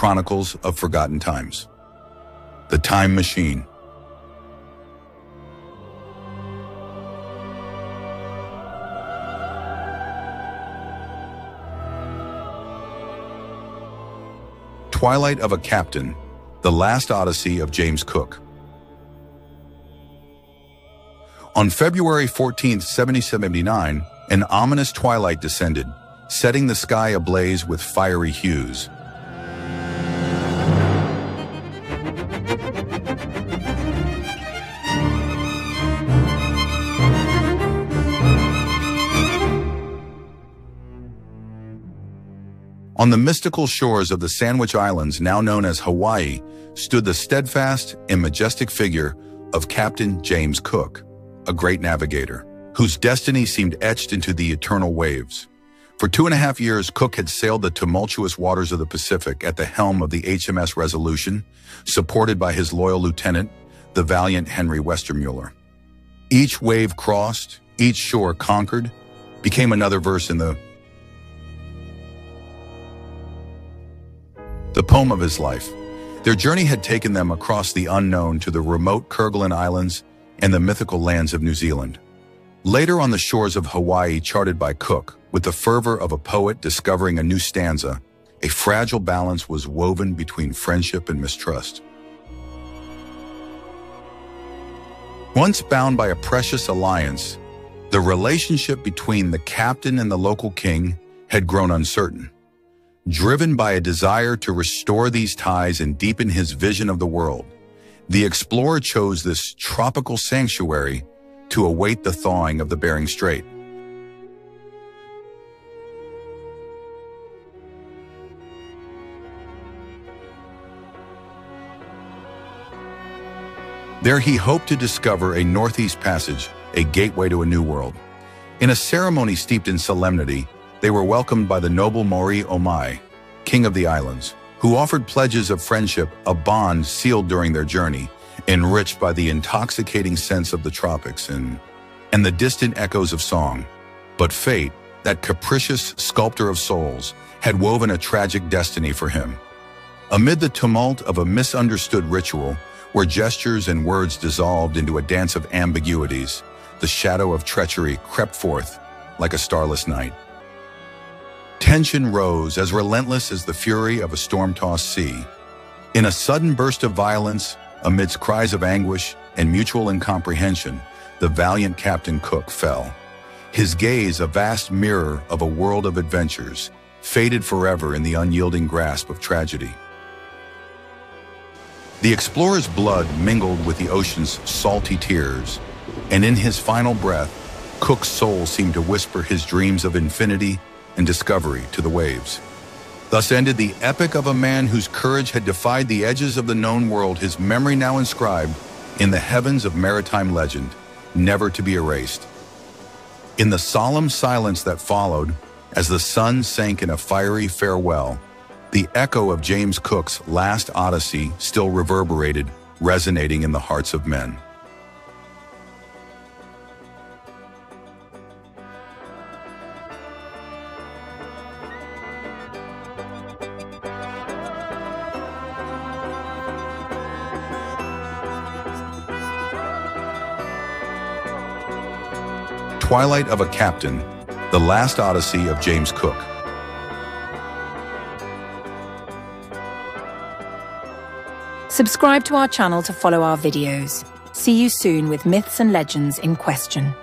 Chronicles of Forgotten Times. The Time Machine. Twilight of a Captain, The Last Odyssey of James Cook. On February 14, 1779, an ominous twilight descended, setting the sky ablaze with fiery hues. On the mystical shores of the Sandwich Islands, now known as Hawaii, stood the steadfast and majestic figure of Captain James Cook, a great navigator, whose destiny seemed etched into the eternal waves. For 2.5 years, Cook had sailed the tumultuous waters of the Pacific at the helm of the HMS Resolution, supported by his loyal lieutenant, the valiant Henry Westermuller. Each wave crossed, each shore conquered, became another verse in the poem of his life. Their journey had taken them across the unknown to the remote Kerguelen Islands and the mythical lands of New Zealand. Later on the shores of Hawaii, charted by Cook, with the fervor of a poet discovering a new stanza, a fragile balance was woven between friendship and mistrust. Once bound by a precious alliance, the relationship between the captain and the local king had grown uncertain. Driven by a desire to restore these ties and deepen his vision of the world, the explorer chose this tropical sanctuary to await the thawing of the Bering Strait. There he hoped to discover a northeast passage, a gateway to a new world. In a ceremony steeped in solemnity, they were welcomed by the noble Mauri Omai, king of the islands, who offered pledges of friendship, a bond sealed during their journey, enriched by the intoxicating scents of the tropics and the distant echoes of song. But fate, that capricious sculptor of souls, had woven a tragic destiny for him. Amid the tumult of a misunderstood ritual, where gestures and words dissolved into a dance of ambiguities, the shadow of treachery crept forth like a starless night. Tension rose, as relentless as the fury of a storm-tossed sea. In a sudden burst of violence, amidst cries of anguish and mutual incomprehension, the valiant Captain Cook fell. His gaze, a vast mirror of a world of adventures, faded forever in the unyielding grasp of tragedy. The explorer's blood mingled with the ocean's salty tears, and in his final breath, Cook's soul seemed to whisper his dreams of infinity and discovery to the waves. Thus ended the epic of a man whose courage had defied the edges of the known world, his memory now inscribed in the heavens of maritime legend, never to be erased. In the solemn silence that followed, as the sun sank in a fiery farewell, the echo of James Cook's last odyssey still reverberated, resonating in the hearts of men. Twilight of a Captain, The Last Odyssey of James Cook. Subscribe to our channel to follow our videos. See you soon with Myths and Legends in Question.